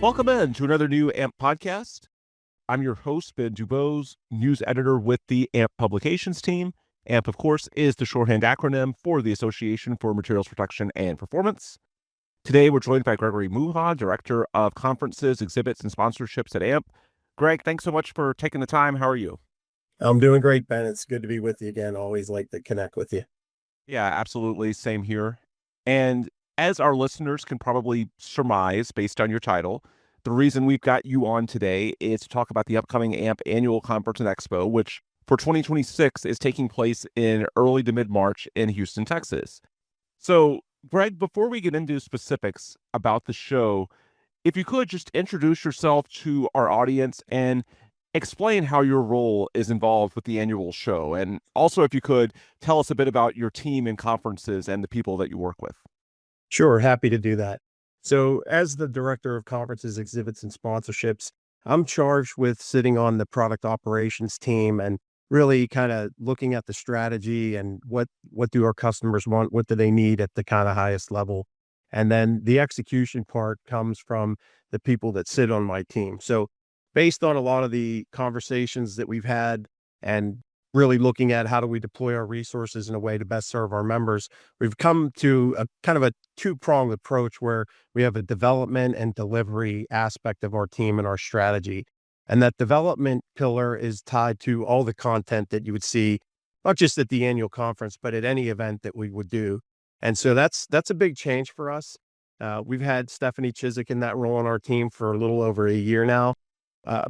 Welcome in to another new AMP podcast. I'm your host, Ben Dubose, news editor with the AMP publications team. AMP, of course, is the shorthand acronym for the Association for Materials Protection and Performance. Today, we're joined by Gregory Muha, Director of Conferences, Exhibits, and Sponsorships at AMP. Greg, thanks so much for taking the time. How are you? I'm doing great, Ben. It's good to be with you again. Always like to connect with you. Yeah, absolutely. Same here. And as our listeners can probably surmise based on your title, the reason we've got you on today is to talk about the upcoming AMP Annual Conference and Expo, which for 2026 is taking place in early to mid-March in Houston, Texas. So, Greg, before we get into specifics about the show, if you could just introduce yourself to our audience and explain how your role is involved with the annual show. And also, if you could tell us a bit about your team and conferences and the people that you work with. Sure, happy to do that. So, as the Director of Conferences, Exhibits, and Sponsorships, I'm charged with sitting on the product operations team and really kind of looking at the strategy and what do our customers want, what do they need at the kind of highest level. And then the execution part comes from the people that sit on my team. So, based on a lot of the conversations that we've had and really looking at how do we deploy our resources in a way to best serve our members, we've come to a kind of a two-pronged approach where we have a development and delivery aspect of our team and our strategy. And that development pillar is tied to all the content that you would see, not just at the annual conference, but at any event that we would do. And so that's a big change for us. We've had Stephanie Chiswick in that role on our team for a little over a year now.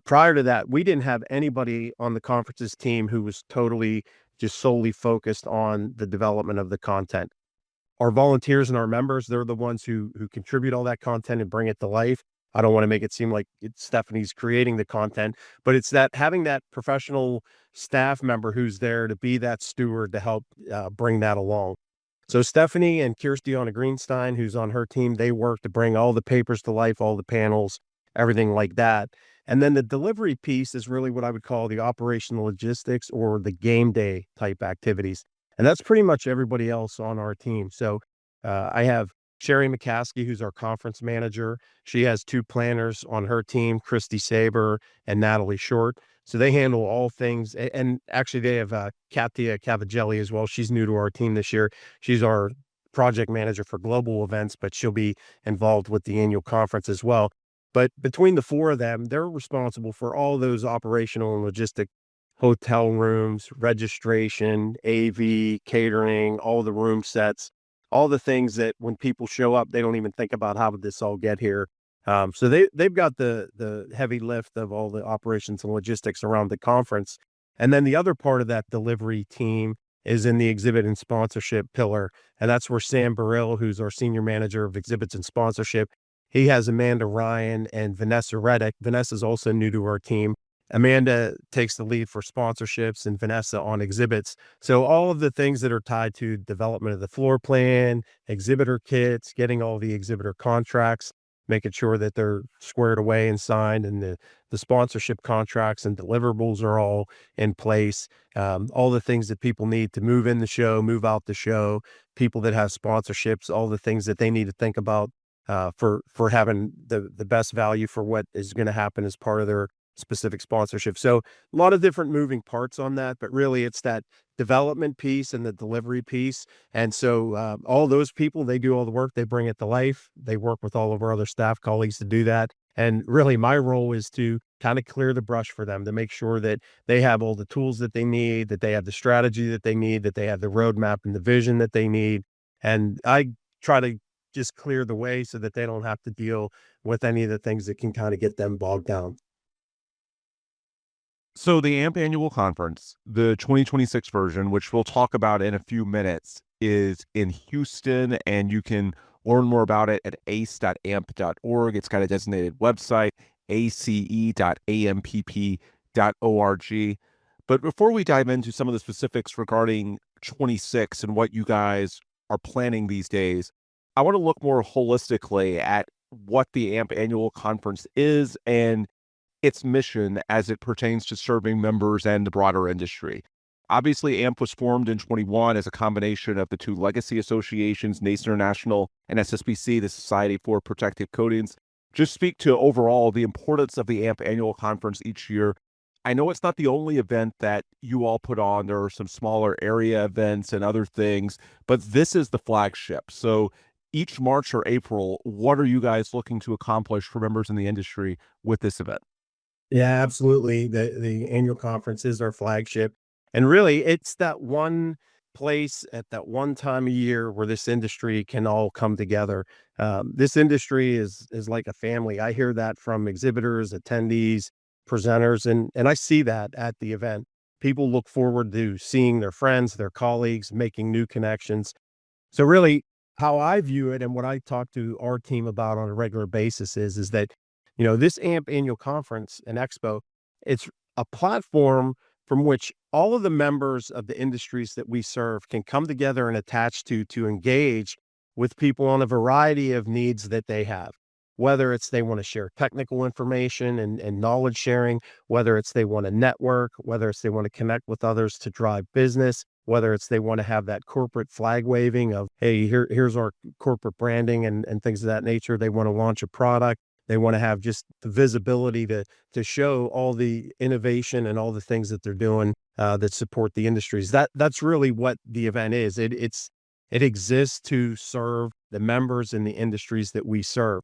Prior to that, we didn't have anybody on the conferences team who was totally just solely focused on the development of the content. Our volunteers and our members, they're the ones who contribute all that content and bring it to life. I don't want to make it seem like Stephanie's creating the content, but it's that having that professional staff member who's there to be that steward to help bring that along. So Stephanie and Kirstiana Greenstein, who's on her team, they work to bring all the papers to life, all the panels, everything like that. And then the delivery piece is really what I would call the operational logistics or the game day type activities. And that's pretty much everybody else on our team. So I have Sherry McCaskey, who's our conference manager. She has two planners on her team, Christy Saber and Natalie Short. So they handle all things. And actually, they have Katia Cavagelli as well. She's new to our team this year. She's our project manager for global events, but she'll be involved with the annual conference as well. But between the four of them, they're responsible for all those operational and logistic hotel rooms, registration, AV, catering, all the room sets, all the things that when people show up, they don't even think about how did this all get here. So they've got the heavy lift of all the operations and logistics around the conference. And then the other part of that delivery team is in the exhibit and sponsorship pillar. And that's where Sam Burrill, who's our senior manager of exhibits and sponsorship, he has Amanda Ryan and Vanessa Reddick. Vanessa's also new to our team. Amanda takes the lead for sponsorships and Vanessa on exhibits. So all of the things that are tied to development of the floor plan, exhibitor kits, getting all the exhibitor contracts, making sure that they're squared away and signed, and the sponsorship contracts and deliverables are all in place. All the things that people need to move in the show, move out the show, people that have sponsorships, all the things that they need to think about for having the best value for what is going to happen as part of their specific sponsorship. So a lot of different moving parts on that, but really it's that development piece and the delivery piece. And so all those people, they do all the work, they bring it to life. They work with all of our other staff colleagues to do that. And really my role is to kind of clear the brush for them to make sure that they have all the tools that they need, that they have the strategy that they need, that they have the roadmap and the vision that they need. And I try to just clear the way so that they don't have to deal with any of the things that can kind of get them bogged down. So the AMP Annual Conference, the 2026 version, which we'll talk about in a few minutes, is in Houston, and you can learn more about it at ace.amp.org. It's got a designated website, ace.ampp.org. But before we dive into some of the specifics regarding 26 and what you guys are planning these days, I want to look more holistically at what the AMP Annual Conference is and its mission as it pertains to serving members and the broader industry. Obviously, AMP was formed in 21 as a combination of the two legacy associations, NACE International and SSPC, the Society for Protective Coatings. just speak to overall the importance of the AMP annual conference each year. I know it's not the only event that you all put on. There are some smaller area events and other things, but this is the flagship. So each March or April, what are you guys looking to accomplish for members in the industry with this event? Yeah, absolutely. The annual conference is our flagship. And really, it's that one place at that one time a year where this industry can all come together. This industry is like a family. I hear that from exhibitors, attendees, presenters, and I see that at the event. People look forward to seeing their friends, their colleagues, making new connections. So really, how I view it and what I talk to our team about on a regular basis is that, this AMP annual conference and expo, it's a platform from which all of the members of the industries that we serve can come together and attach to engage with people on a variety of needs that they have. Whether it's they want to share technical information and knowledge sharing, whether it's they want to network, whether it's they want to connect with others to drive business, whether it's they want to have that corporate flag waving of, hey, here's our corporate branding and things of that nature. They want to launch a product. They want to have just the visibility to show all the innovation and all the things that they're doing that support the industries. That's really what the event is. It exists to serve the members in the industries that we serve.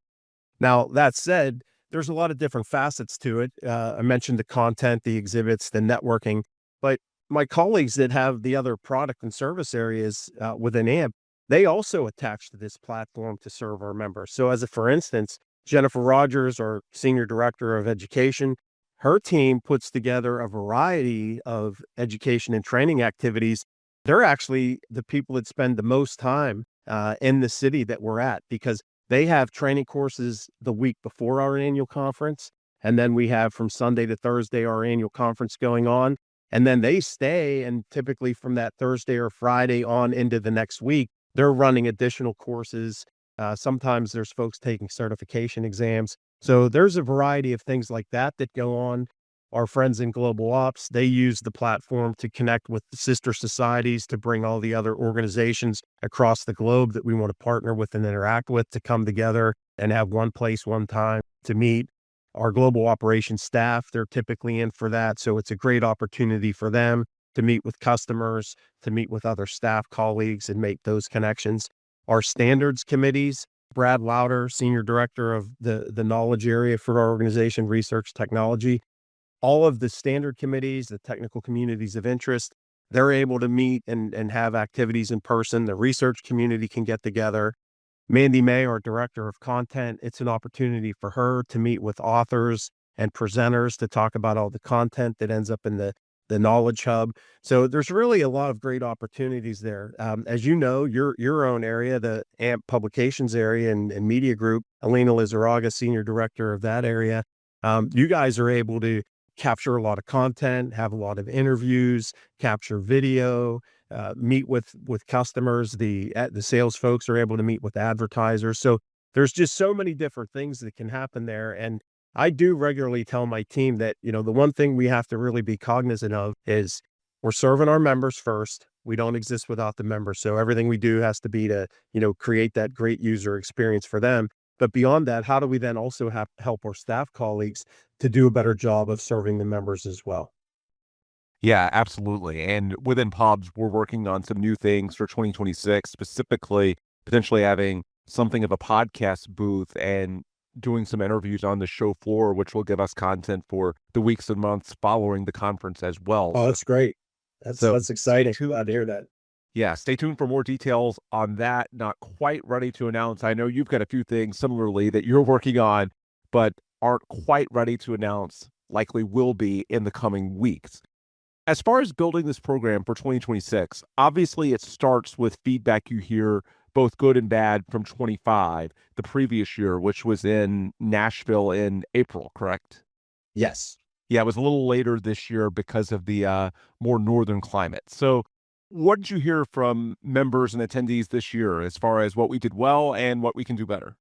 Now, that said, there's a lot of different facets to it. I mentioned the content, the exhibits, the networking, but my colleagues that have the other product and service areas within AMP, they also attach to this platform to serve our members. So, for instance, Jennifer Rogers, our Senior Director of Education, her team puts together a variety of education and training activities. They're actually the people that spend the most time in the city that we're at because they have training courses the week before our annual conference. And then we have from Sunday to Thursday our annual conference going on. And then they stay, and typically from that Thursday or Friday on into the next week, they're running additional courses. Sometimes there's folks taking certification exams. So there's a variety of things like that that go on. Our friends in Global Ops, they use the platform to connect with the sister societies to bring all the other organizations across the globe that we want to partner with and interact with to come together and have one place, one time to meet. Our global operations staff, they're typically in for that. So it's a great opportunity for them to meet with customers, to meet with other staff colleagues and make those connections. Our standards committees, Brad Lauder, Senior Director of the knowledge area for our organization, Research Technology, all of the standard committees, the technical communities of interest, they're able to meet and have activities in person. The research community can get together. Mandy May, our director of content, it's an opportunity for her to meet with authors and presenters to talk about all the content that ends up in the knowledge hub. So there's really a lot of great opportunities there. As you know, your own area, the AMP publications area and media group, Alina Lizarraga, senior director of that area, you guys are able to capture a lot of content, have a lot of interviews, capture video, meet with customers. The sales folks are able to meet with advertisers. So there's just so many different things that can happen there. And I do regularly tell my team that, the one thing we have to really be cognizant of is we're serving our members first. We don't exist without the members. So everything we do has to be to, create that great user experience for them. But beyond that, how do we then also help our staff colleagues to do a better job of serving the members as well? Yeah, absolutely. And within pubs, we're working on some new things for 2026, specifically potentially having something of a podcast booth and doing some interviews on the show floor, which will give us content for the weeks and months following the conference as well. Oh, that's great. That's So, that's exciting. Glad to hear that. yeah, stay tuned for more details on that. Not quite ready to announce. I know you've got a few things similarly that you're working on, but aren't quite ready to announce, likely will be in the coming weeks. As far as building this program for 2026, obviously it starts with feedback you hear, both good and bad, from 25, the previous year, which was in Nashville in April, correct? Yes. Yeah, it was a little later this year because of the more northern climate. So, what did you hear from members and attendees this year as far as what we did well and what we can do better?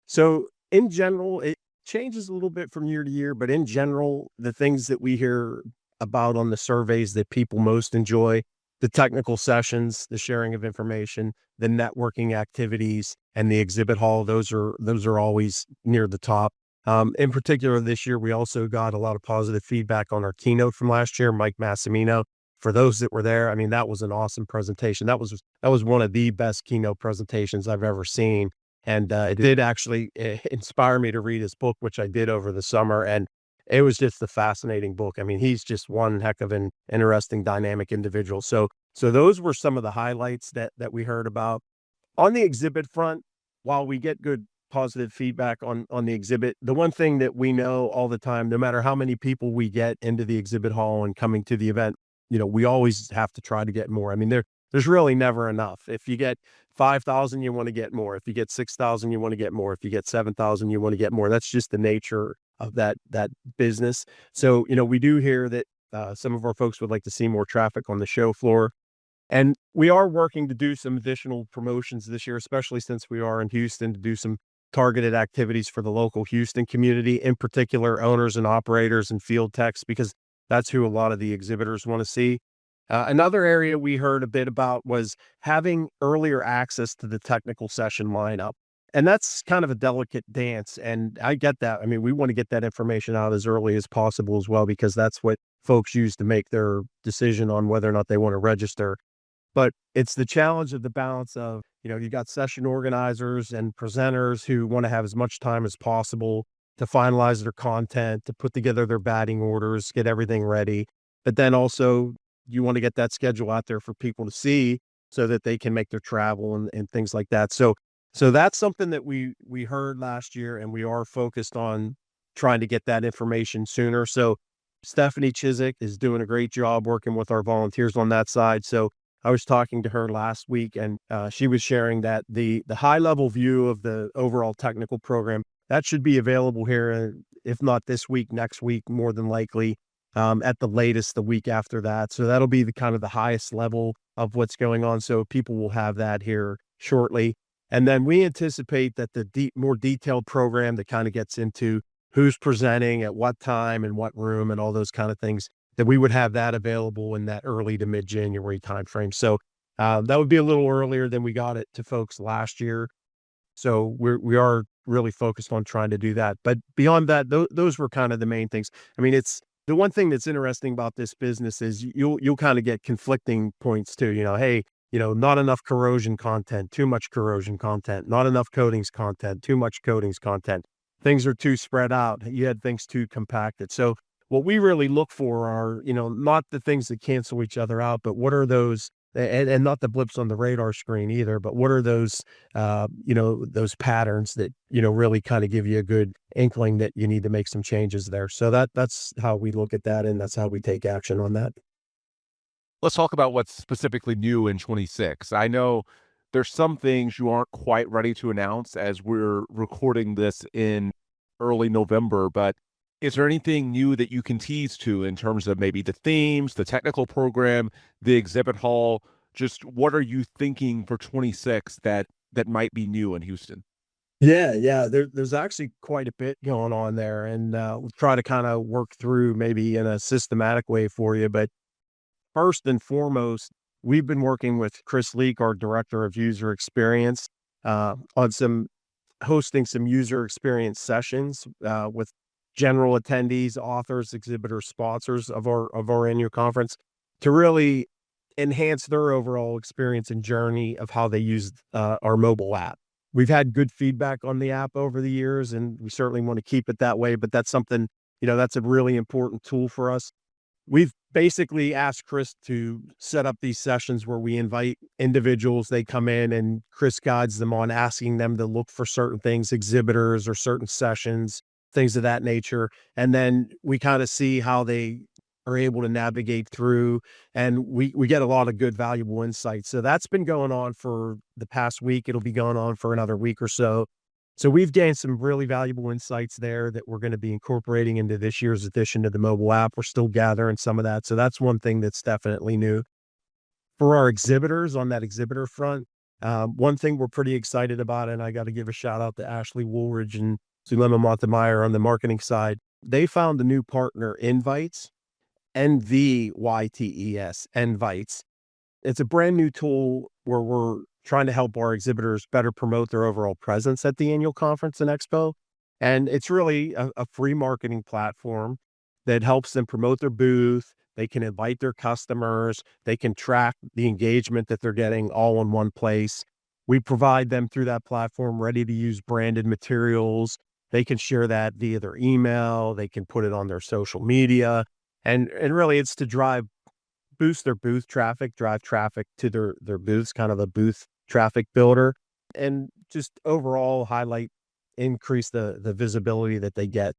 So in general, it changes a little bit from year to year, but in general, the things that we hear about on the surveys that people most enjoy, the technical sessions, the sharing of information, the networking activities, and the exhibit hall. Those are always near the top. In particular, this year we also got a lot of positive feedback on our keynote from last year, Mike Massimino. For those that were there, I mean, that was an awesome presentation. That was one of the best keynote presentations I've ever seen, and it did actually inspire me to read his book, which I did over the summer, and it was just a fascinating book. I mean, he's just one heck of an interesting, dynamic individual. So those were some of the highlights that we heard about. On the exhibit front, while we get good positive feedback on the exhibit, the one thing that we know all the time, no matter how many people we get into the exhibit hall and coming to the event, we always have to try to get more. I mean, there's really never enough. If you get 5,000, you want to get more. If you get 6,000, you want to get more. If you get 7,000, you want to get more. That's just the nature of that business. So, we do hear that some of our folks would like to see more traffic on the show floor. And we are working to do some additional promotions this year, especially since we are in Houston, to do some targeted activities for the local Houston community, in particular owners and operators and field techs, because that's who a lot of the exhibitors want to see. Another area we heard a bit about was having earlier access to the technical session lineup. And that's kind of a delicate dance. And I get that. I mean, we want to get that information out as early as possible as well, because that's what folks use to make their decision on whether or not they want to register. But it's the challenge of the balance of, you got session organizers and presenters who want to have as much time as possible to finalize their content, to put together their batting orders, get everything ready. But then also you want to get that schedule out there for people to see so that they can make their travel and things like that. So that's something that we heard last year, and we are focused on trying to get that information sooner. So Stephanie Chiswick is doing a great job working with our volunteers on that side. So I was talking to her last week, and she was sharing that the high level view of the overall technical program that should be available here, if not this week, next week, more than likely, at the latest the week after that. So that'll be the kind of the highest level of what's going on. So people will have that here shortly, and then we anticipate that the more detailed program that kind of gets into who's presenting at what time and what room and all those kind of things, that we would have that available in that early to mid-January timeframe. So, that would be a little earlier than we got it to folks last year. So we are really focused on trying to do that. But beyond that, those were kind of the main things. I mean, it's the one thing that's interesting about this business is you'll kind of get conflicting points too. Hey, not enough corrosion content, too much corrosion content, not enough coatings content, too much coatings content. Things are too spread out. You had things too compacted. So what we really look for are, not the things that cancel each other out, but what are those, and not the blips on the radar screen either, but what are those patterns that, really kind of give you a good inkling that you need to make some changes there. So that's how we look at that. And that's how we take action on that. Let's talk about what's specifically new in 26. I know there's some things you aren't quite ready to announce as we're recording this in early November, but is there anything new that you can tease to in terms of maybe the themes, the technical program, the exhibit hall? Just what are you thinking for 26 that might be new in Houston? Yeah. There's actually quite a bit going on there, and we'll try to kind of work through maybe in a systematic way for you. But first and foremost, we've been working with Chris Leak, our director of user experience, on some hosting some user experience sessions with general attendees, authors, exhibitors, sponsors of our annual conference, to really enhance their overall experience and journey of how they use our mobile app. We've had good feedback on the app over the years, and we certainly want to keep it that way. But that's something, that's a really important tool for us. We've basically asked Chris to set up these sessions where we invite individuals, they come in and Chris guides them on asking them to look for certain things, exhibitors or certain sessions, things of that nature. And then we kind of see how they are able to navigate through, and we get a lot of good, valuable insights. So that's been going on for the past week. It'll be going on for another week or so. So we've gained some really valuable insights there that we're going to be incorporating into this year's edition of the mobile app. We're still gathering some of that. So that's one thing that's definitely new. For our exhibitors on that exhibitor front, one thing we're pretty excited about, and I got to give a shout out to Ashley Woolridge and Zulema Montemeyer on the marketing side. They found a new partner, Invites, Nvytes, Invites. It's a brand new tool where we're trying to help our exhibitors better promote their overall presence at the annual conference and expo. And it's really a free marketing platform that helps them promote their booth. They can invite their customers. They can track the engagement that they're getting all in one place. We provide them through that platform ready to use branded materials. They can share that via their email. They can put it on their social media. And really it's to boost their booth traffic, drive traffic to their booths, kind of a booth traffic builder, and just overall increase the visibility that they get.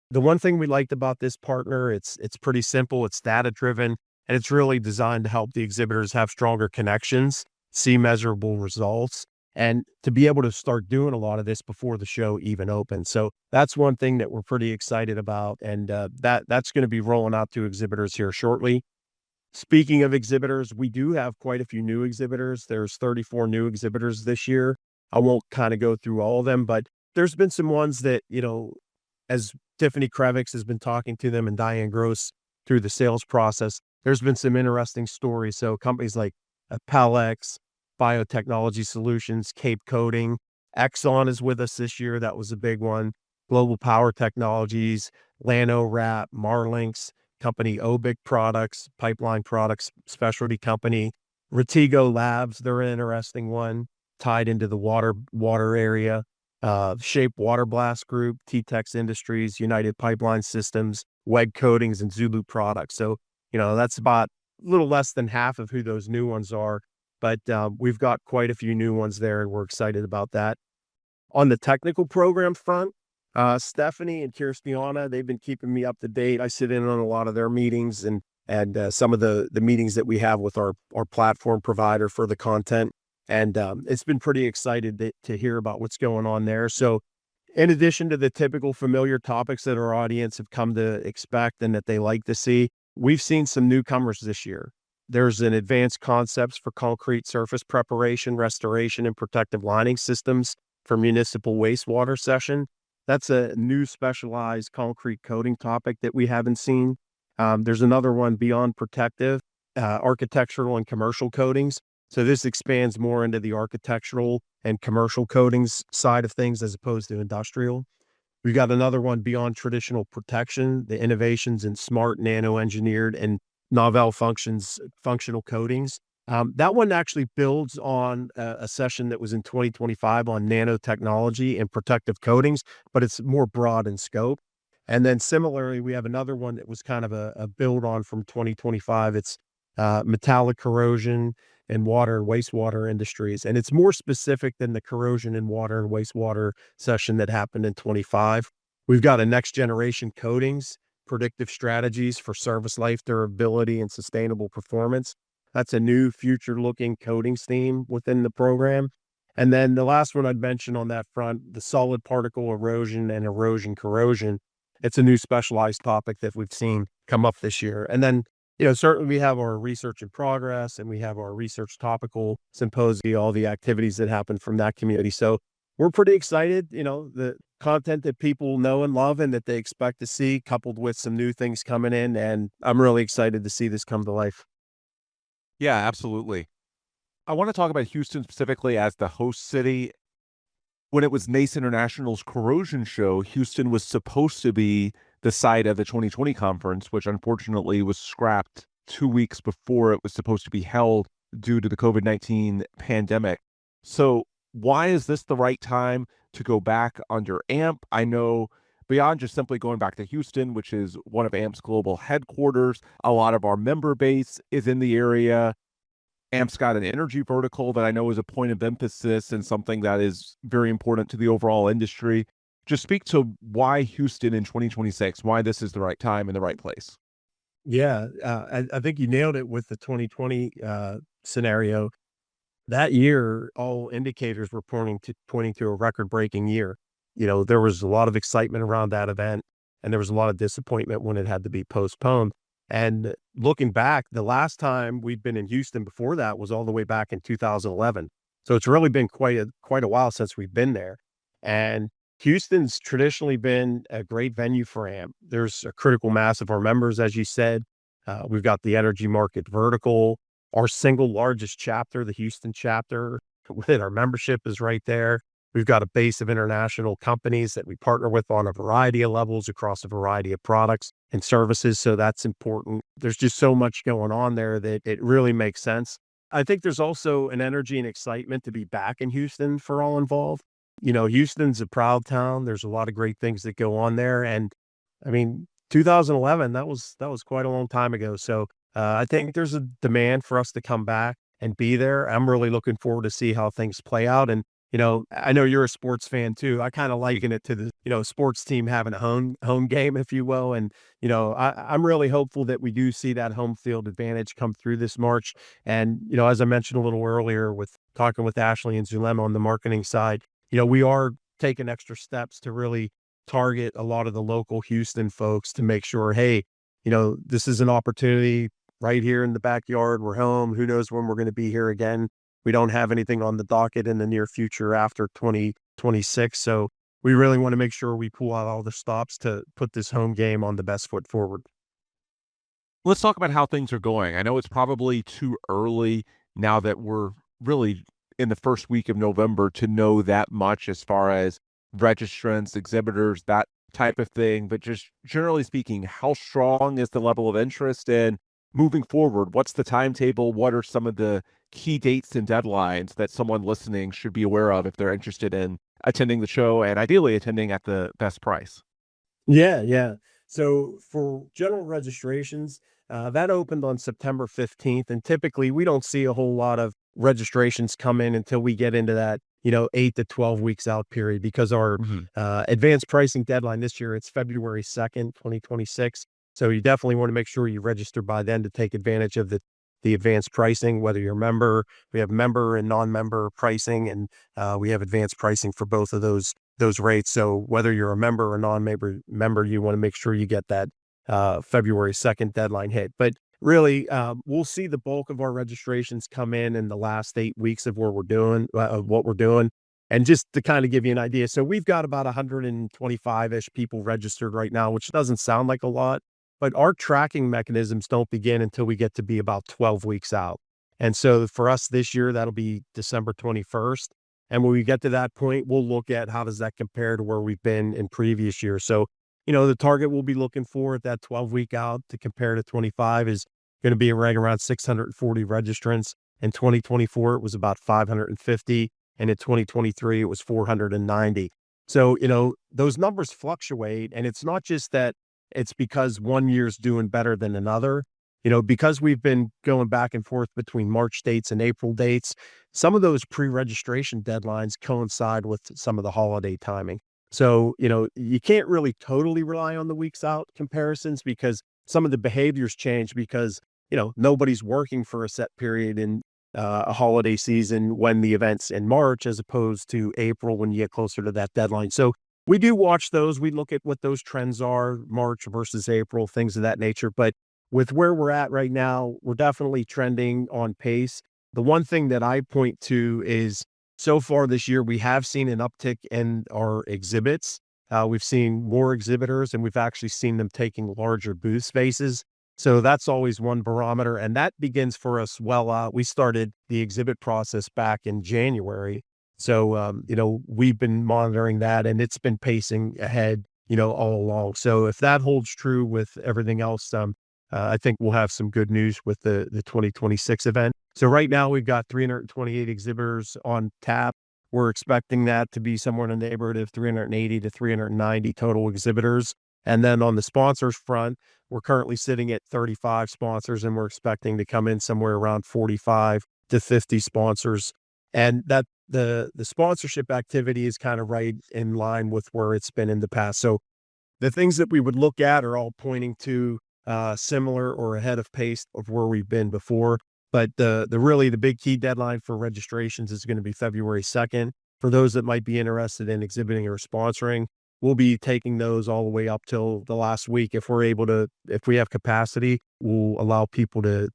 The one thing we liked about this partner, it's pretty simple, it's data driven, and it's really designed to help the exhibitors have stronger connections, see measurable results, and to be able to start doing a lot of this before the show even opens. So that's one thing that we're pretty excited about, and that's going to be rolling out to exhibitors here shortly. Speaking of exhibitors, we do have quite a few new exhibitors. There's 34 new exhibitors this year. I won't kind of go through all of them, but there's been some ones that, as Tiffany Krevix has been talking to them and Diane Gross through the sales process, there's been some interesting stories. So companies like Palex, Biotechnology Solutions, Cape Coating, Exxon is with us this year. That was a big one. Global Power Technologies, Lano Wrap, Marlinks, company Obic Products, Pipeline Products Specialty Company, Retigo Labs, they're an interesting one, tied into the water area. Shape Water Blast Group, T-Tex Industries, United Pipeline Systems, WEG Coatings, and Zulu Products. So, that's about a little less than half of who those new ones are, but we've got quite a few new ones there, and we're excited about that. On the technical program front, Stephanie and Kirstiana, they've been keeping me up to date. I sit in on a lot of their meetings and some of the meetings that we have with our platform provider for the content. And it's been pretty excited to hear about what's going on there. So in addition to the typical familiar topics that our audience have come to expect and that they like to see, we've seen some newcomers this year. There's an advanced concepts for concrete surface preparation, restoration, and protective lining systems for municipal wastewater session. That's a new specialized concrete coating topic that we haven't seen. There's another one, Beyond Protective, architectural and commercial coatings. So this expands more into the architectural and commercial coatings side of things as opposed to industrial. We've got another one, Beyond Traditional Protection, the innovations in smart, nano-engineered, and novel functional coatings. That one actually builds on a session that was in 2025 on nanotechnology and protective coatings, but it's more broad in scope. And then similarly, we have another one that was kind of a build on from 2025. It's metallic corrosion and water and wastewater industries. And it's more specific than the corrosion in water and wastewater session that happened in 25. We've got a next generation coatings, predictive strategies for service life durability and sustainable performance. That's a new future looking coatings theme within the program. And then the last one I'd mention on that front, the solid particle erosion and erosion corrosion. It's a new specialized topic that we've seen come up this year. And then, certainly we have our research in progress and we have our research topical symposia, all the activities that happen from that community. So we're pretty excited, the content that people know and love and that they expect to see, coupled with some new things coming in. And I'm really excited to see this come to life. Yeah, absolutely. I want to talk about Houston specifically as the host city. When it was NACE International's corrosion show, Houston was supposed to be the site of the 2020 conference, which unfortunately was scrapped 2 weeks before it was supposed to be held due to the COVID-19 pandemic. So why is this the right time to go back under AMP? I know beyond just simply going back to Houston, which is one of AMP's global headquarters, a lot of our member base is in the area. AMP's got an energy vertical that I know is a point of emphasis and something that is very important to the overall industry. Just speak to why Houston in 2026, why this is the right time and the right place. Yeah, I think you nailed it with the 2020 scenario. That year, all indicators were pointing to a record-breaking year. There was a lot of excitement around that event, and there was a lot of disappointment when it had to be postponed. And looking back, the last time we'd been in Houston before that was all the way back in 2011. So it's really been quite a while since we've been there. And Houston's traditionally been a great venue for AMP. There's a critical mass of our members, as you said. We've got the energy market vertical. our single largest chapter, the Houston chapter, within our membership is right there. We've got a base of international companies that we partner with on a variety of levels across a variety of products and services. So that's important. There's just so much going on there that it really makes sense. I think there's also an energy and excitement to be back in Houston for all involved. Houston's a proud town. There's a lot of great things that go on there. And I mean, 2011, that was quite a long time ago. So I think there's a demand for us to come back and be there. I'm really looking forward to see how things play out. And I know you're a sports fan too. I kind of liken it to the sports team having a home game, if you will. And I'm really hopeful that we do see that home field advantage come through this March. And as I mentioned a little earlier, with talking with Ashley and Zulema on the marketing side, we are taking extra steps to really target a lot of the local Houston folks to make sure, hey, this is an opportunity right here in the backyard. We're home. Who knows when we're going to be here again? We don't have anything on the docket in the near future after 2026. So we really want to make sure we pull out all the stops to put this home game on the best foot forward. Let's talk about how things are going. I know it's probably too early now that we're really in the first week of November to know that much as far as registrants, exhibitors, that type of thing. But just generally speaking, how strong is the level of interest in moving forward? What's the timetable? What are some of the key dates and deadlines that someone listening should be aware of if they're interested in attending the show and ideally attending at the best price? Yeah, yeah. So for general registrations, that opened on September 15th. And typically we don't see a whole lot of registrations come in until we get into that, 8 to 12 weeks out period, because our Mhm. advanced pricing deadline this year, it's February 2nd, 2026. So you definitely want to make sure you register by then to take advantage of the advanced pricing, whether you're a member. We have member and non-member pricing, and we have advanced pricing for both of those rates. So whether you're a member or non-member, you want to make sure you get that February 2nd deadline hit. But really, we'll see the bulk of our registrations come in the last 8 weeks of what we're doing. And just to kind of give you an idea, so we've got about 125-ish people registered right now, which doesn't sound like a lot, but our tracking mechanisms don't begin until we get to be about 12 weeks out. And so for us this year, that'll be December 21st. And when we get to that point, we'll look at how does that compare to where we've been in previous years. So, the target we'll be looking for at that 12-week out to compare to 25 is going to be right around 640 registrants. In 2024, it was about 550. And in 2023, it was 490. So, those numbers fluctuate. And it's not just that it's because one year's doing better than another. Because we've been going back and forth between March dates and April dates, some of those pre-registration deadlines coincide with some of the holiday timing. So, you can't really totally rely on the weeks out comparisons, because some of the behaviors change because, nobody's working for a set period in a holiday season when the event's in March, as opposed to April when you get closer to that deadline. So we do watch those. We look at what those trends are, March versus April, things of that nature. But with where we're at right now, we're definitely trending on pace. The one thing that I point to is, so far this year, we have seen an uptick in our exhibits. We've seen more exhibitors, and we've actually seen them taking larger booth spaces. So that's always one barometer. And that begins for us well out. We started the exhibit process back in January. So, we've been monitoring that, and it's been pacing ahead, all along. So if that holds true with everything else, I think we'll have some good news with the 2026 event. So right now we've got 328 exhibitors on tap. We're expecting that to be somewhere in the neighborhood of 380 to 390 total exhibitors. And then on the sponsors front, we're currently sitting at 35 sponsors, and we're expecting to come in somewhere around 45 to 50 sponsors. And that the sponsorship activity is kind of right in line with where it's been in the past. So the things that we would look at are all pointing to similar or ahead of pace of where we've been before. But the big key deadline for registrations is going to be February 2nd. For those that might be interested in exhibiting or sponsoring, we'll be taking those all the way up till the last week. If we have capacity, we'll allow people to,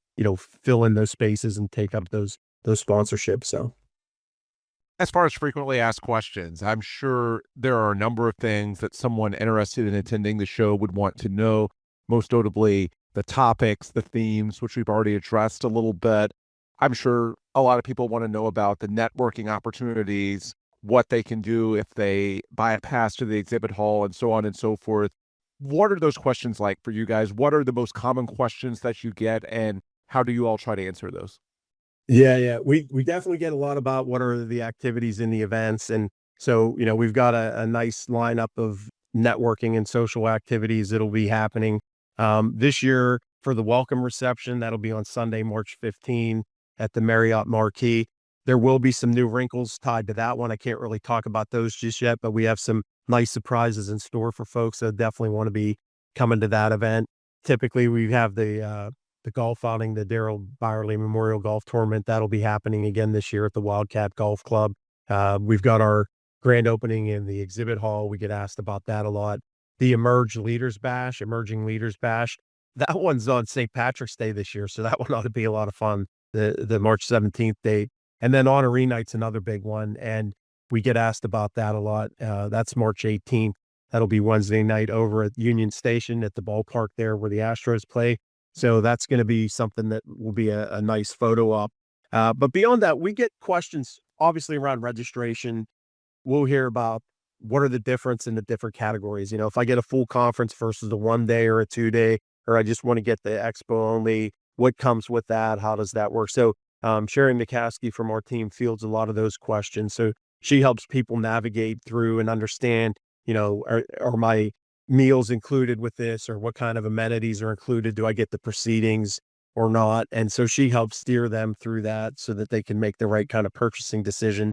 fill in those spaces and take up those sponsorships. So. As far as frequently asked questions, I'm sure there are a number of things that someone interested in attending the show would want to know, most notably the topics, the themes, which we've already addressed a little bit. I'm sure a lot of people want to know about the networking opportunities, what they can do if they buy a pass to the exhibit hall, and so on and so forth. What are those questions like for you guys? What are the most common questions that you get, and how do you all try to answer those? Yeah, yeah. We definitely get a lot about what are the activities in the events. And so, we've got a nice lineup of networking and social activities that'll be happening. This year for the welcome reception, that'll be on Sunday, March 15 at the Marriott Marquis. There will be some new wrinkles tied to that one. I can't really talk about those just yet, but we have some nice surprises in store for folks that definitely want to be coming to that event. Typically, we have the golf outing, the Daryl Byerly Memorial Golf Tournament. That'll be happening again this year at the Wildcat Golf Club. We've got our grand opening in the exhibit hall. We get asked about that a lot. The Emerging Leaders Bash. That one's on St. Patrick's Day this year, so that one ought to be a lot of fun. The March 17th date. And then Honoree Night's another big one, and we get asked about that a lot. That's March 18th. That'll be Wednesday night over at Union Station at the ballpark there where the Astros play. So that's gonna be something that will be a nice photo op. But beyond that, we get questions obviously around registration. We'll hear about what are the difference in the different categories. If I get a full conference versus a 1 day or a 2 day, or I just want to get the expo only, what comes with that? How does that work? So Sherry McCaskey from our team fields a lot of those questions. So she helps people navigate through and understand, are my meals included with this, or what kind of amenities are included? Do I get the proceedings or not? And so she helps steer them through that so that they can make the right kind of purchasing decision.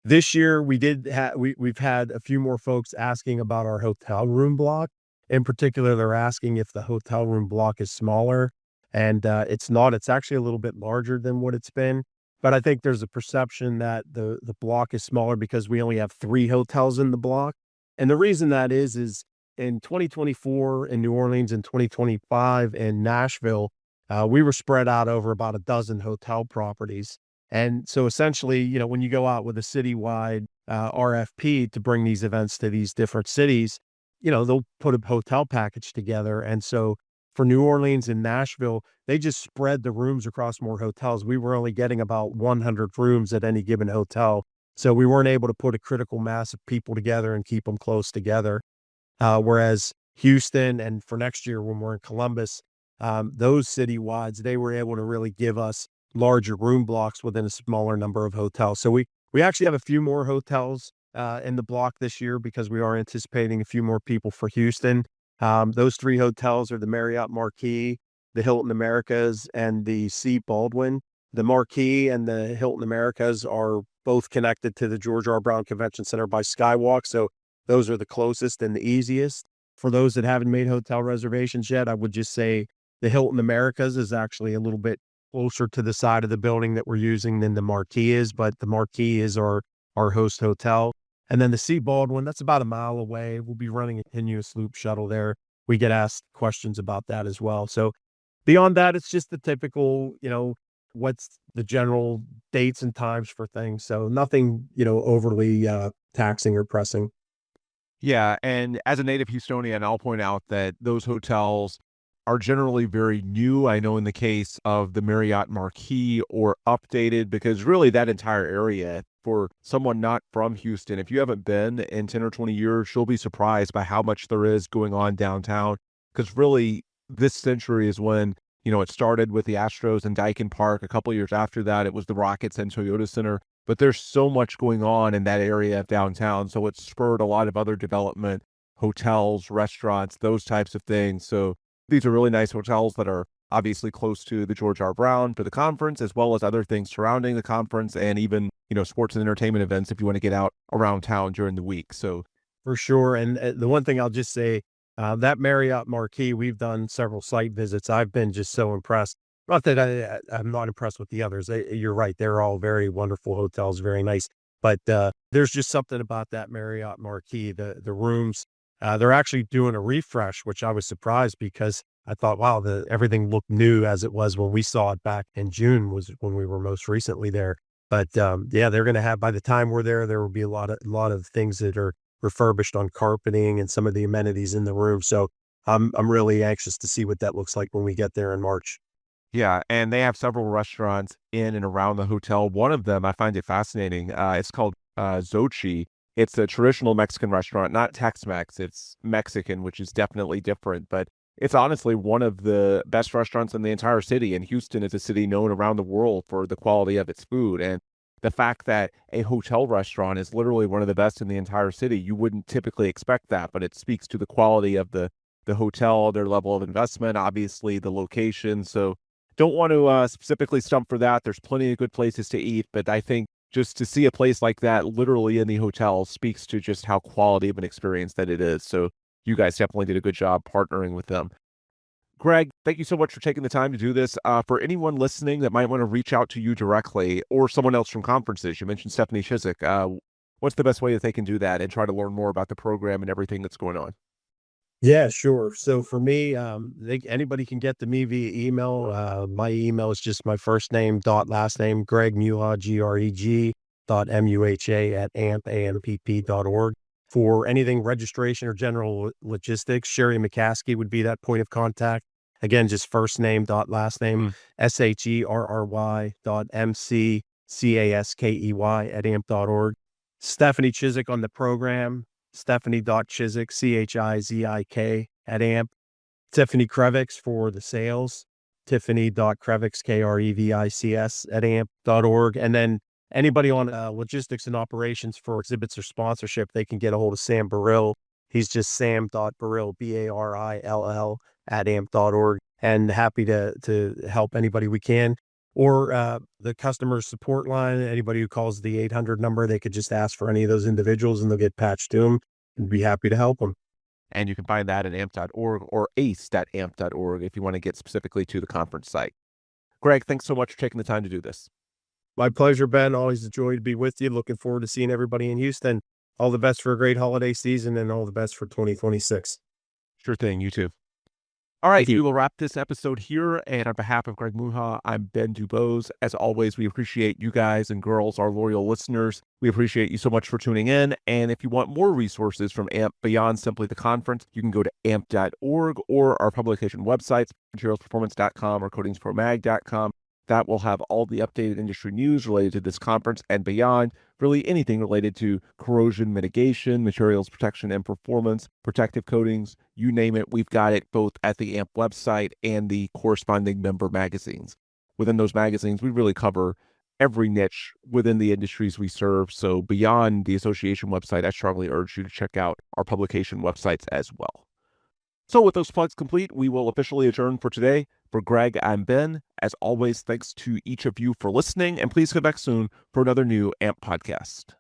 This year, we've had a few more folks asking about our hotel room block. In particular, they're asking if the hotel room block is smaller, and it's not. It's actually a little bit larger than what it's been. But I think there's a perception that the block is smaller because we only have 3 hotels in the block. And the reason that is in 2024 in New Orleans and 2025 in Nashville, we were spread out over about a dozen hotel properties. And so essentially, when you go out with a citywide RFP to bring these events to these different cities, they'll put a hotel package together. And so for New Orleans and Nashville, they just spread the rooms across more hotels. We were only getting about 100 rooms at any given hotel. So we weren't able to put a critical mass of people together and keep them close together. Whereas Houston and for next year when we're in Columbus, those citywides, they were able to really give us larger room blocks within a smaller number of hotels. So we actually have a few more hotels in the block this year because we are anticipating a few more people for Houston. Those 3 hotels are the Marriott Marquis, the Hilton Americas, and the C. Baldwin. The Marquis and the Hilton Americas are both connected to the George R. Brown Convention Center by Skywalk. So those are the closest and the easiest. For those that haven't made hotel reservations yet, I would just say the Hilton Americas is actually a little bit closer to the side of the building that we're using than the Marquis is, but the Marquis is our host hotel. And then the C. Baldwin, that's about a mile away. We'll be running a continuous loop shuttle there. We get asked questions about that as well. So beyond that, it's just the typical, what's the general dates and times for things. So nothing, overly taxing or pressing. Yeah, and as a native Houstonian, I'll point out that those hotels are generally very new. I know in the case of the Marriott Marquis or updated, because really that entire area for someone not from Houston, if you haven't been in 10 or 20 years, you'll be surprised by how much there is going on downtown. Because really, this century is when, it started with the Astros and Dyken Park. A couple years after that, it was the Rockets and Toyota Center. But there's so much going on in that area of downtown. So it's spurred a lot of other development, hotels, restaurants, those types of things. So these are really nice hotels that are obviously close to the George R. Brown for the conference, as well as other things surrounding the conference and even, sports and entertainment events if you want to get out around town during the week. So For sure, and, the one thing I'll just say, that Marriott Marquis, we've done several site visits. I've been just so impressed. Not that I'm not impressed with the others. You're right, they're all very wonderful hotels, very nice. But, there's just something about that Marriott Marquis, the rooms, they're actually doing a refresh, which I was surprised because I thought, wow, everything looked new as it was when we saw it back in June was when we were most recently there. But, yeah, they're gonna have by the time we're there will be a lot of things that are refurbished on carpeting and some of the amenities in the room. So I'm really anxious to see what that looks like when we get there in March. Yeah, and they have several restaurants in and around the hotel. One of them, I find it fascinating. It's called Xochi. It's a traditional Mexican restaurant, not Tex-Mex. It's Mexican, which is definitely different, but it's honestly one of the best restaurants in the entire city. And Houston is a city known around the world for the quality of its food. And the fact that a hotel restaurant is literally one of the best in the entire city, you wouldn't typically expect that, but it speaks to the quality of the hotel, their level of investment, obviously the location. So don't want to specifically stump for that. There's plenty of good places to eat, but I think just to see a place like that literally in the hotel speaks to just how quality of an experience that it is. So you guys definitely did a good job partnering with them. Greg, thank you so much for taking the time to do this. For anyone listening that might want to reach out to you directly or someone else from conferences, you mentioned Stephanie Chiswick. What's the best way that they can do that and try to learn more about the program and everything that's going on? Yeah, sure. So for me, anybody can get to me via email. My email is just my first name dot last name, Greg Muha, Greg dot MUHA at AMPP.org. For anything registration or general logistics, Sherry McCaskey would be that point of contact. Again, just first name dot last name, Mm. SHERRY dot MCCASKEY at AMP.org. Stephanie Chiswick on the program, Stephanie.Chizik, CHIZIK at AMP. Tiffany Krevics for the sales, Tiffany.Krevics, KREVICS at AMP.org. And then anybody on logistics and operations for exhibits or sponsorship, they can get a hold of Sam Burrill. He's just sam.Burrill, BARILL at AMP.org. And happy to help anybody we can. Or the customer support line, anybody who calls the 800 number, they could just ask for any of those individuals and they'll get patched to them and be happy to help them. And you can find that at amp.org or ace.amp.org if you want to get specifically to the conference site. Greg, thanks so much for taking the time to do this. My pleasure, Ben. Always a joy to be with you. Looking forward to seeing everybody in Houston. All the best for a great holiday season and all the best for 2026. Sure thing. You too. All right, Thank you. we will wrap this episode here. And on behalf of Greg Muha, I'm Ben Dubose. As always, we appreciate you guys and girls, our loyal listeners. We appreciate you so much for tuning in. And if you want more resources from AMP beyond simply the conference, you can go to amp.org or our publication websites, materialsperformance.com or coatingspromag.com. That will have all the updated industry news related to this conference and beyond, really anything related to corrosion mitigation, materials protection and performance, protective coatings, you name it, we've got it both at the AMP website and the corresponding member magazines. Within those magazines, we really cover every niche within the industries we serve. So beyond the association website, I strongly urge you to check out our publication websites as well. So with those plugs complete, we will officially adjourn for today. For Greg, I'm Ben. As always, thanks to each of you for listening, and please come back soon for another new AMP podcast.